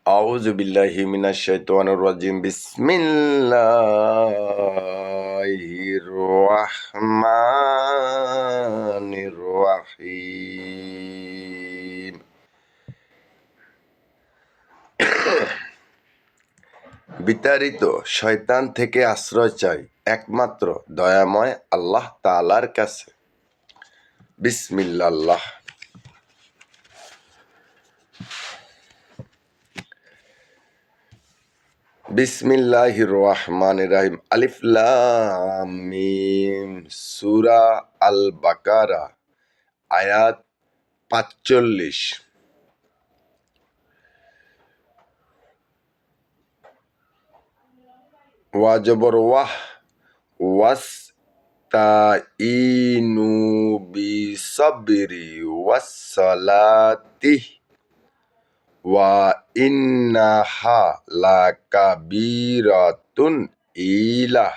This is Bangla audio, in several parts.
আউযু বিল্লাহি মিনাশ শাইতানির রাজিম। বিসমিল্লাহির রহমানির রহিম। বিতাড়িত শয়তান থেকে আশ্রয় চাই একমাত্র দয়াময় আল্লাহ তাআলার কাছে। বিসমিল্লাহ। বিসমিল্লাহির রহমানির রহিম। আলিফ লাম মিম। সূরা আল বাকারা আয়াত ৪৫। ওয়া জবর ওয়াহ, ওয়াস্তাইনু বিসবরি ওয়াসসালাতি ওয়া ইন্নাহা লাকাবিরাতুন ইলা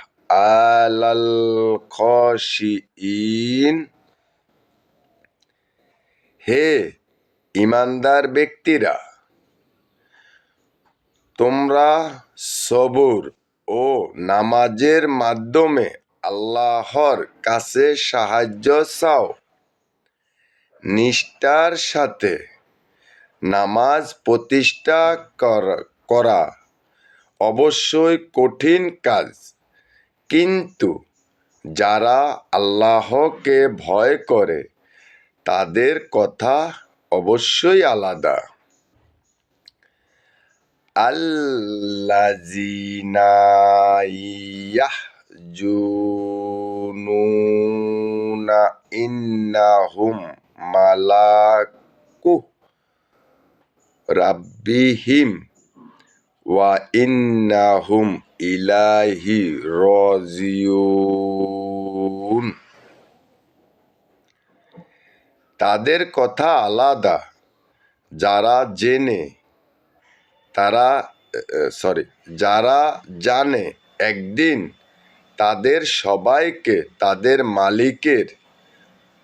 আলাল খাশিইন। হে ঈমানদার ব্যক্তিরা, তোমরা সবর ও নামাজের মাধ্যমে আল্লাহর কাছে সাহায্য চাও। নিষ্ঠার সাথে নামাজ প্রতিষ্ঠা করা অবশ্যই কঠিন কাজ, কিন্তু যারা আল্লাহকে ভয় করে তাদের কথা অবশ্যই আলাদা। আল্লাযীনা ইয়াহজুনুনা ইন্নাহুম মালাকু রাব্বিহিম ওয়া ইন্নাহুম ইলাইহি রাজিউন। তাদের কথা আলাদা, যারা জানে একদিন তাদের সবাইকে তাদের মালিকের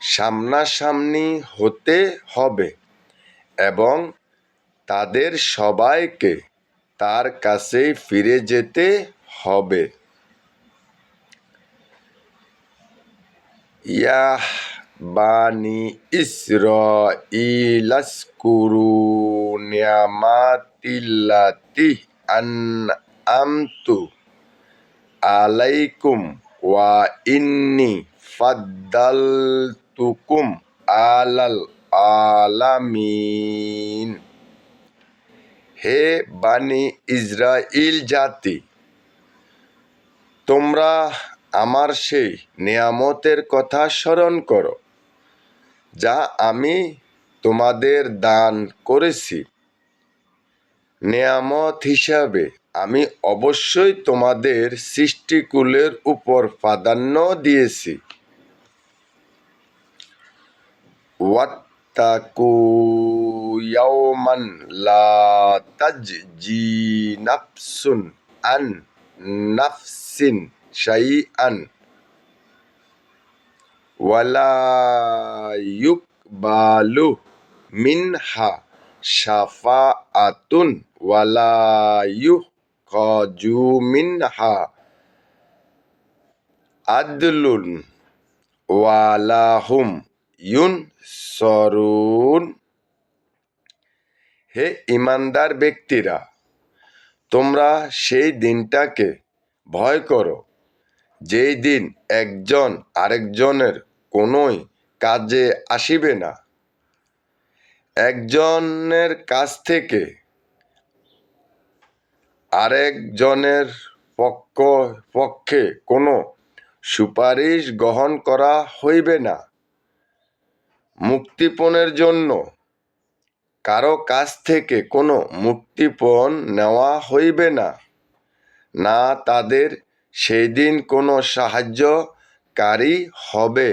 সামনাসামনি হতে হবে এবং তাদের সবাইকে তার কাছেই ফিরে যেতে হবে। ইয়াহ বানি ইসরাঈল আযকুরু নি'মাতিল্লাতি আন'আমতু আলাইকুম ওয়া ইন্নী ফাদ্দালতুকুম আলাল আলামিন। হে বানি ইসরাঈল জাতি, তোমরা আমার সেই নিয়ামতের কথা স্মরণ করো যা আমি তোমাদের দান করেছি। নেয়ামত হিসাবে আমি অবশ্যই তোমাদের সৃষ্টিকুলের উপর প্রাধান্য দিয়েছি। ওয়াত্তাকু ইয়াওমান লা তাজজি নাফসুন আন নাফসিন শাইআন ওয়ালা ইউকবালু মিনহা শাফাআতুন ওয়ালা ইউখাজু মিনহা আদলুন ওয়ালা হুম ইউনসরুন। হে ঈমানদার ব্যক্তিরা, তোমরা সেই দিনটাকে ভয় করো যেই দিন একজন আরেকজনের কোনোই কাজে আসিবে না। একজনের কাছ থেকে আরেকজনের পক্ষে কোনো সুপারিশ গ্রহণ করা হইবে না। মুক্তিপণের জন্য কারো কাছ থেকে কোনো মুক্তিপণ নেওয়া হইবে না, না তাদের সেই দিন কোনো সাহায্যকারী হবে।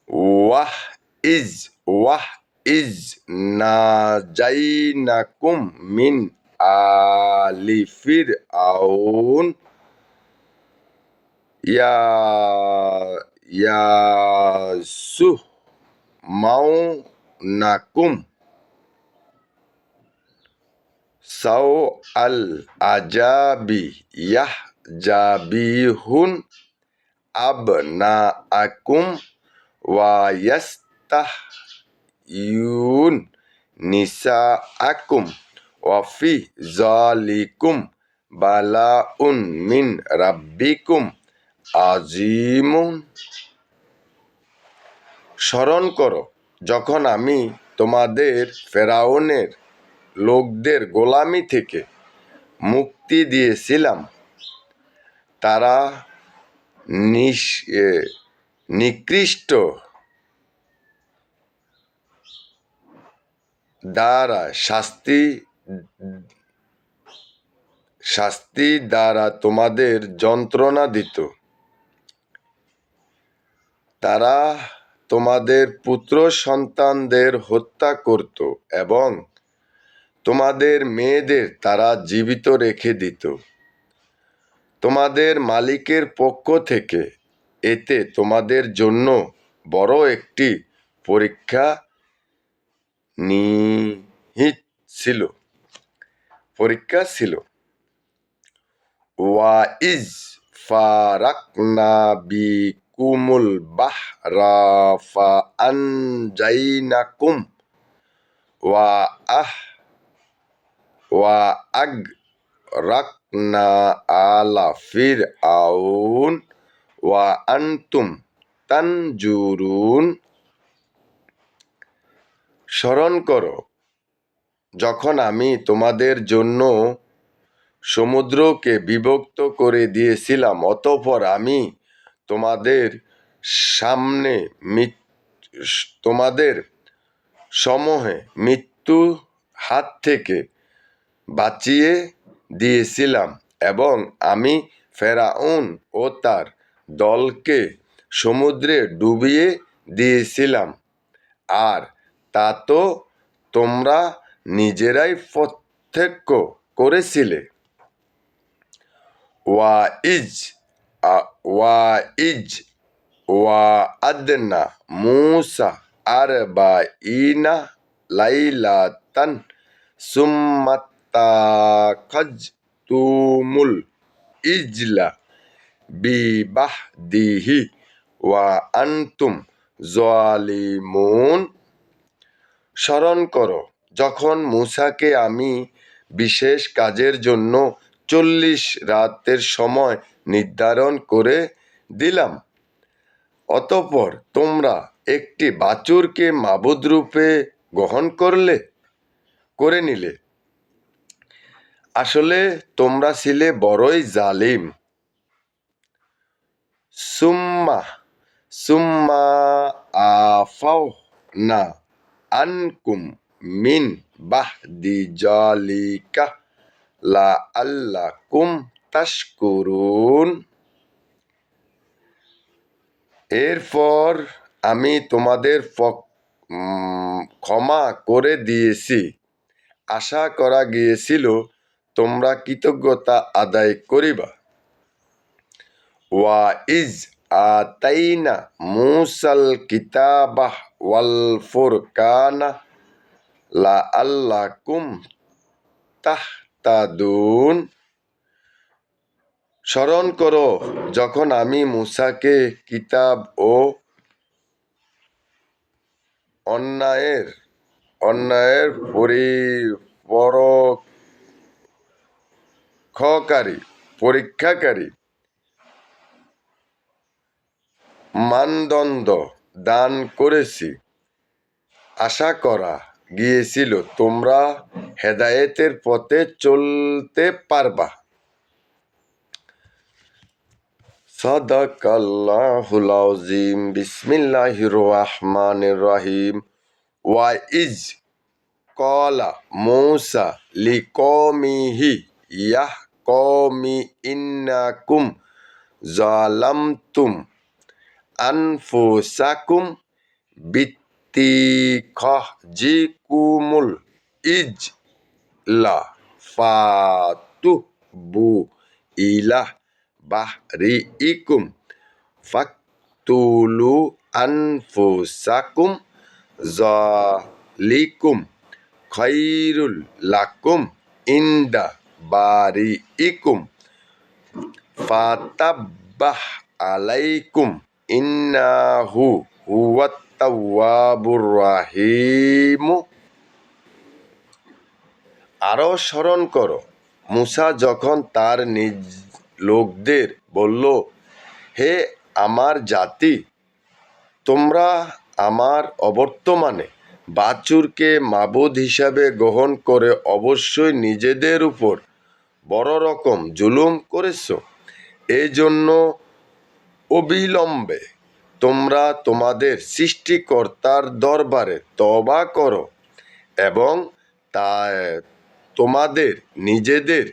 ওয়াহ ইজ নাজাইনাকুম মিন আলি ফিরআউন ইয়াসুমাউনাকুম সাও আল আজাবি ইয়াহজাবিহুন আবনাআকুম ওয়া ইয়াস্তাহইয়ুন নিসাআকুম ওয়া ফি যালিকুম বালাউন মিন রাব্বিকুম আজিমুন। স্মরণ করো যখন আমি তোমাদের ফেরাউনের লোকদের গোলামি থেকে মুক্তি দিয়েছিলাম, তারা নিকৃষ্ট দ্বারা শাস্তি দ্বারা তোমাদের যন্ত্রণা দিত। তারা তোমাদের পুত্র সন্তানদের হত্যা করত এবং তোমাদের মেয়েদের তারা জীবিত রেখে দিত। তোমাদের মালিকের পক্ষ থেকে এতে তোমাদের জন্য বড় একটি পরীক্ষা ছিল। ওয়া ইজ ফারাকনা বিকুমুল বাহরা ফাআনজাইনাকুম ওয়া আগরাকনা আলা ফিরআউন ওয়া আনতুম তানজুরুন। স্মরণ করো যখন আমি তোমাদের জন্য সমুদ্রকে বিভক্ত করে দিয়েছিলাম, অতঃপর আমি তোমাদের সমূহে মৃত্যুর হাত থেকে বাঁচিয়ে দিয়েছিলাম এবং আমি ফেরাউন ও তার দলকে সমুদ্রে ডুবিয়ে দিয়েছিলাম, আর তা তো তোমরা নিজেরাই প্রত্যক্ষ করেছিলে। ওয়াআদনা মূসা আরবাঈনা লাইলাতান সুম্মাত্তাখাযতুমুল ইজলা বিবাহদিহি ওয়া আনতুম যালিমুন। স্মরণ করো যখন মূসাকে আমি বিশেষ কাজের জন্য 40 রাতের সময় নির্ধারণ করে দিলাম, অতঃপর তোমরা একটি বাছুরকে মাবুদ রূপে গ্রহণ করে নিলে। আসলে তোমরা ছিলে বড়ই জালিম। সুম্মা আফাওনা আনকুম মিন বাদি যালিকা লাআল্লাকুম তাশকুরুন। এরপর আমি তোমাদের ক্ষমা করে দিয়েছি, আশা করা গিয়েছিল তোমরা কৃতজ্ঞতা আদায় করিবা। ওয়া ইজ আতাইনা মূসাল কিতাবাহ ওয়াল ফুরকানা লাআল্লাকুম তাহতাদুন। স্মরণ করো যখন আমি মূসাকে কিতাব ও অন্যায়ের পরীক্ষাকারী মানদণ্ড দান করেছি। আশা করা গিয়েছিল তোমরা হেদায়েতের পথে চলতে পারবা। সাদাকাল্লাহুল আযীম। বিসমিল্লাহির রহমানির রহিম। ওয়া ইজ ক্বালা মূসা লিকওমিহি ইয়া কওমি ইন্নাকুম যালামতুম আনফুসাকুম বিত্তিখাযিকুমুল ইজলা ফাতুবু ইলা বাহরিইকুম ফাকতুলু আনফুসাকুম যালিকুম খায়রুল লাকুম ইন্দা বারিইকুম ফাতাব্বাহ আলাইকুম ইন্নাহু হুয়াত তাওয়াবুর রাহিম। আরও স্মরণ করো, মূসা যখন তার নিজ লোকদের বলল, হে আমার জাতি, তোমরা আমার অবর্তমানে বাছুরকে মাবুদ হিসাবে গ্রহণ করে অবশ্যই নিজেদের উপর বড় রকম জুলুম করেছ। এই জন্য অবিলম্বে তোমরা তোমাদের সৃষ্টিকর্তার দরবারে তওবা করো এবং তা তোমাদের নিজেদের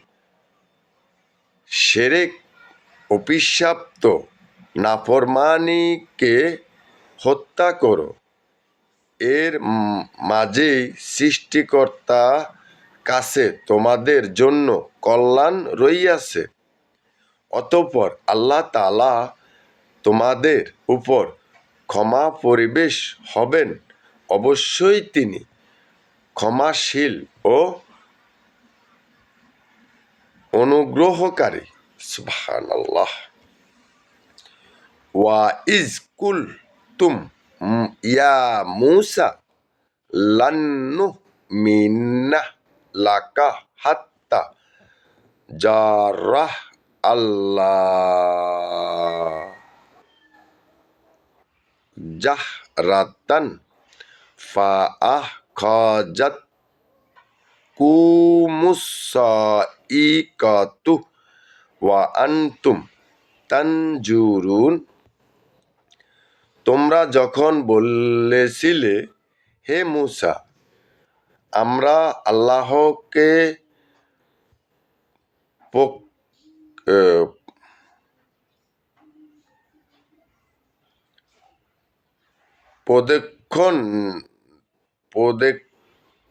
শিরক অভিশপ্ত নাফরমানিকে হত্যা করো। এর মাঝেই সৃষ্টিকর্তা কাছে তোমাদের জন্য কল্যাণ রহিয়াছে। অতঃপর আল্লাহ তাআলা তোমাদের উপর ক্ষমা পরিবেশ হবেন, অবশ্যই তিনি ক্ষমাশীল ও অনুগ্রহকারী। সুবহানাল্লাহ। ওয়া ইজ কুলতুম ইয়া মূসা লান নু'মিনা লাকা হাত্তা জারাহ আল্লাহ জাহরাতান ফাআখাযাত কুমুস-সাইকাতু ওয়া আনতুম তানজুরুন। তোমরা যখন বলেছিলে, হে মূসা, আমরা আল্লাহকে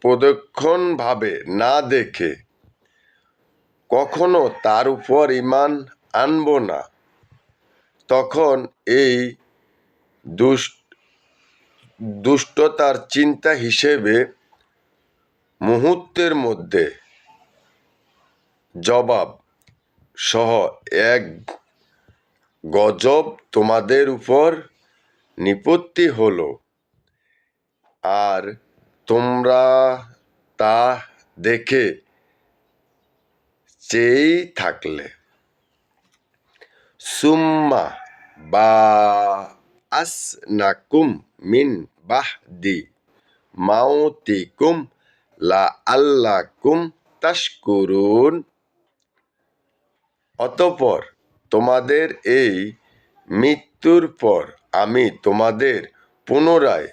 প্রদক্ষিণভাবে না দেখে কখনো তার উপর ঈমান আনব না, তখন এই দুষ্টতার চিন্তা হিসেবে মুহূর্তের মধ্যে জবাব সহ এক গজব তোমাদের উপর নিপত্তি হলো, আর তোমরা তা দেখে চেয়েই থাকলে। সুম্মা বাআসনাকুম মিন বা'দি মাউতিকুম লাআল্লাকুম তাশকুরুন। অতঃপর তোমাদের এই মৃত্যুর পর আমি তোমাদের পুনরায়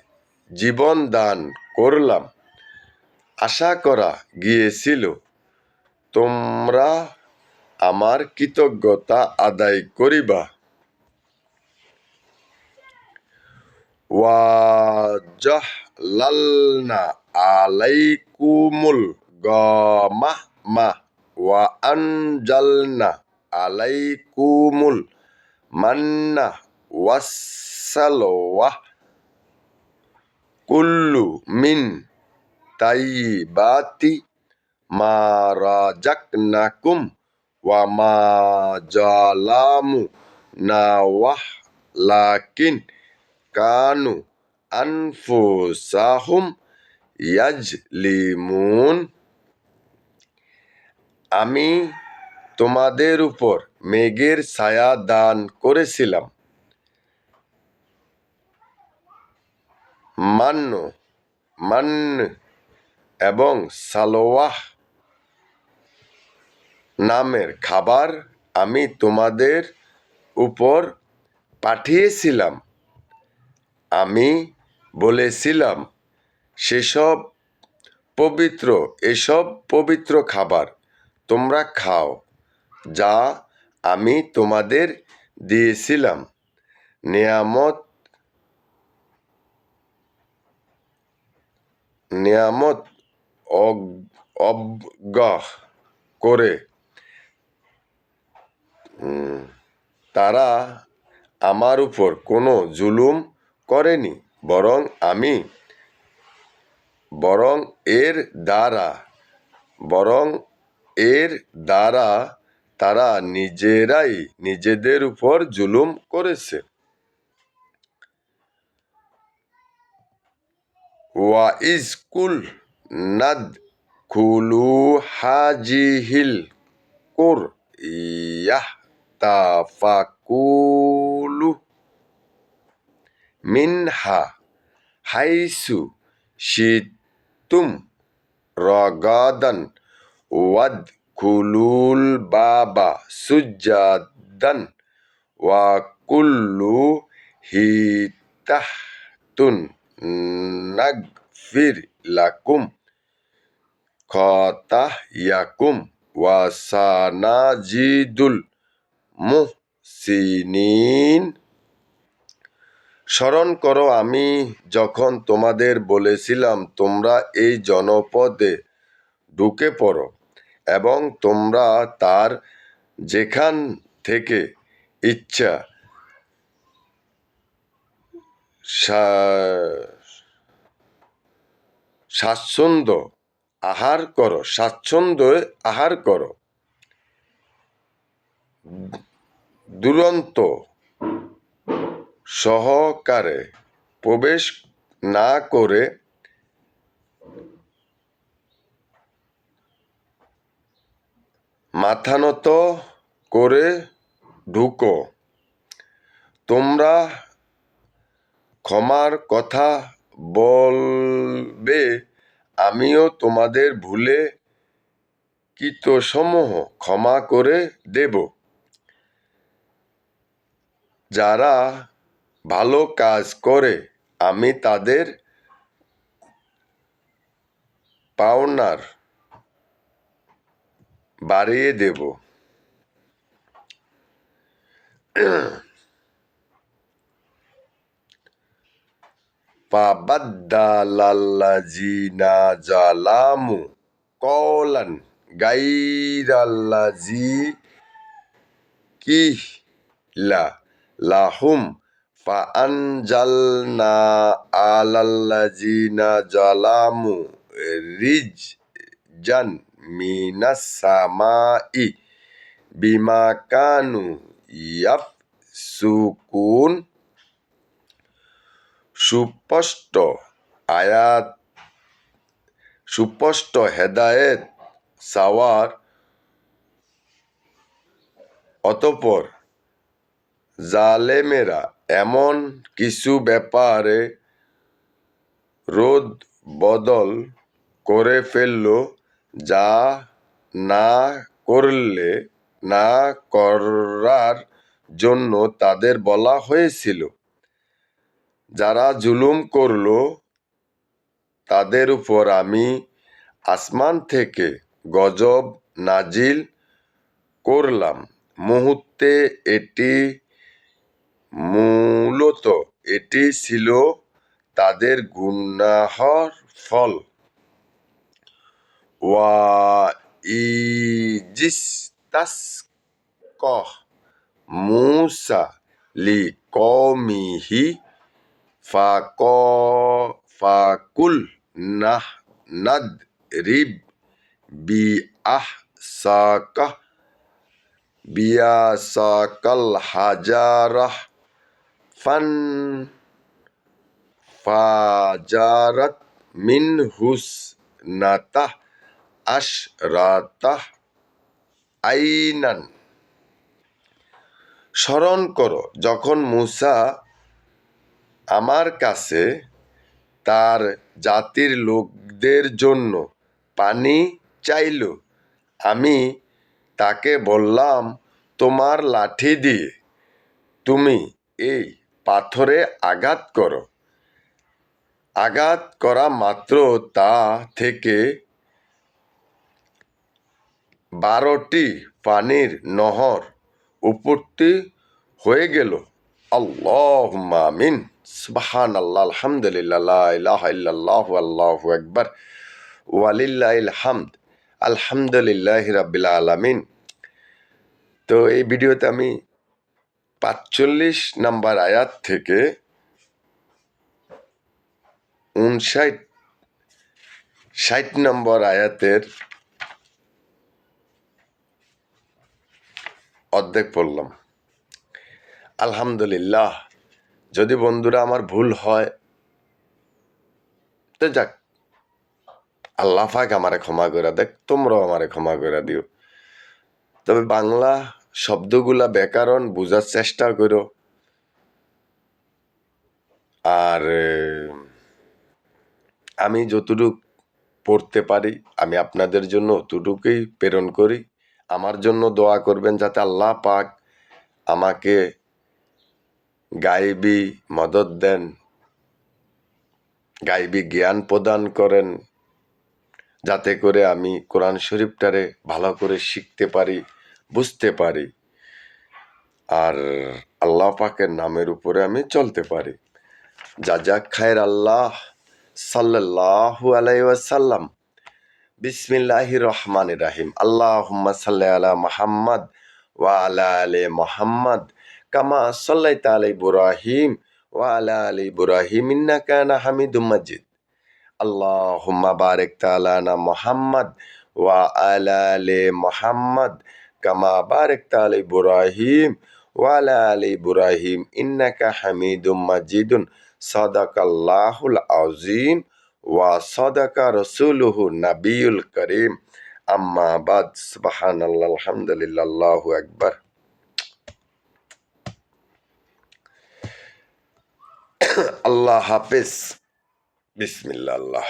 জীবন দান করলাম, আশা করা গিয়েছিল তোমরা আমার কৃতজ্ঞতা আদায় করিবা। ওয়াজালালনা আলাইকুমুল গামামা ওয়া আনজালনা আলাইকুমুল মান্না ওয়াসসালওয়া কুল্লু মিন তাইয়্যিবাতি মা রাযাকনাকুম ওয়া মা যালামুনা ওয়ালাকিন কানু আনফুসাহুম ইয়াজলিমুন। আমি তোমাদের উপর মেঘের ছায়া দান করেছিলাম, মান্ন এবং সালওয়াহ নামের খাবার আমি তোমাদের উপর পাঠিয়েছিলাম। আমি বলেছিলাম, এসব পবিত্র খাবার তোমরা খাও, যা আমি তোমাদের দিয়েছিলাম নিয়ামত অবজ্ঞা করে। তারা আমার উপর কোনো জুলুম করেনি, বরং এর দ্বারা তারা নিজেরাই নিজেদের উপর জুলুম করেছে। ওয়াইজ কুল নাদ খুলু হাজিহিল কুর ইয়াহ তাফাকুলু মিনহা হাইসু শিতুম রগাদান ওয়াদ খুলুল বাবা সুজাদান ওয়া কুল্লু হিতাহতুন নাগফির লাকুম খতায়াকুম ওয়া সানাজিদুল মুহসিনিন। স্মরণ করো আমি যখন তোমাদের বলেছিলাম তোমরা এই জনপদে ঢুকে পড়ো এবং তোমরা তার যেখান থেকে ইচ্ছা স্বাচ্ছন্দ্য আহার করো দুরন্ত সহকারে প্রবেশ না করে মাথানত করে ঢুকো। তোমরা ক্ষমার কথা বলবে, আমিও তোমাদের ভুলে কৃতসমূহ ক্ষমা করে দেব। যারা ভালো কাজ করে আমি তাদের পাওনার বাড়িয়ে দেব। ফাবাদ্দালাল্লাযীনা জালামু কওলান গায়রাল্লাযী কিলা লাহুম ফাআনজালনা আলাল্লাযীনা জালামু রিজজান মিনাস সামাই বিমা কানু ইয়াফসুকুন। সুস্পষ্ট হেদায়েত চাওয়ার অতঃপর জালেমেরা এমন কিছু ব্যাপারে রদ বদল করে ফেলল যা না করার জন্য তাদের বলা হয়েছিল। যারা জুলুম করল তাদের উপর আমি আসমান থেকে গজব নাজিল করলাম। মুহূর্তে মূলত এটি ছিল তাদের গুনাহর ফল। ওয়াইজিস্তাসকা মূসা লিকওমিহি ফাকুলনা নাদরিব বিআসাকাল হাজারাহ ফাজারাত মিনহুস নাতাহ আশরাতাহ আইনান। স্মরণ করো যখন মূসা আমার কাছে তার জাতির লোকদের জন্য পানি চাইল। আমি তাকে বললাম, তোমার লাঠি দিয়ে তুমি এই পাথরে আঘাত করো। আঘাত করা মাত্র তা থেকে 12টি পানির নহর উৎপত্তি হয়ে গেল। আল্লাহুম্মা আমিন। সুবহানাল্লাহ, আলহামদুলিল্লাহ, লা ইলাহা ইল্লাল্লাহু, আল্লাহু আকবার, ওয়ালিল্লাহিল হামদ। আলহামদুলিল্লাহি রাব্বিল আলামিন। তো এই ভিডিওতে আমি 45 নম্বর আয়াত থেকে 60 নম্বর আয়াতের অর্ধেক পড়লাম। আলহামদুলিল্লাহ। যদি বন্ধুরা আমার ভুল হয় তো যাক, আল্লাহ পাক আমারে ক্ষমা করে দেখ, তোমরাও আমারে ক্ষমা করে দিও। তবে বাংলা শব্দগুলা ব্যাকরণ বোঝার চেষ্টা করো। আর আমি যতটুক পড়তে পারি আমি আপনাদের জন্য অতটুকুই প্রেরণ করি। আমার জন্য দোয়া করবেন যাতে আল্লাহ পাক আমাকে গায়েবী মদত দেন, গায়েবী জ্ঞান প্রদান করেন, যাতে করে আমি কোরআন শরীফটারে ভালো করে শিখতে পারি, বুঝতে পারি, আর আল্লাহ পাকের নামের উপরে আমি চলতে পারি। জাজাক খায়ের আল্লাহ। সাল্লাল্লাহু আলাইহি ওয়াসাল্লাম। বিসমিল্লাহির রহমানির রাহিম। আল্লাহুম্মা সাল্লি আলা মুহাম্মাদ ওয়া আলা আলি মুহাম্মাদ কামা সাল্লাইতা আলা ইব্রাহিম ওয়া আলা আলি ইব্রাহিম ইন্নাকা হামিদুম মাজিদ। আল্লাহুম্মা বারিক আলা মুহাম্মাদ ওয়া আলা আলি মুহাম্মাদ কামা বারাকতা আলা ইব্রাহিম ওয়া আলা আলি ইব্রাহিম ইন্নাকা হামিদুম মাজিদুন। সাদাকাল্লাহুল আযীম ওয়া সাদাকা রাসূলুহু নাবিয়ুল কারীম। আম্মা বাদ। সুবহানাল্লাহ, আলহামদুলিল্লাহ, আল্লাহু আকবার। আল্লাহ হাফেজ। বিসমিল্লাহ।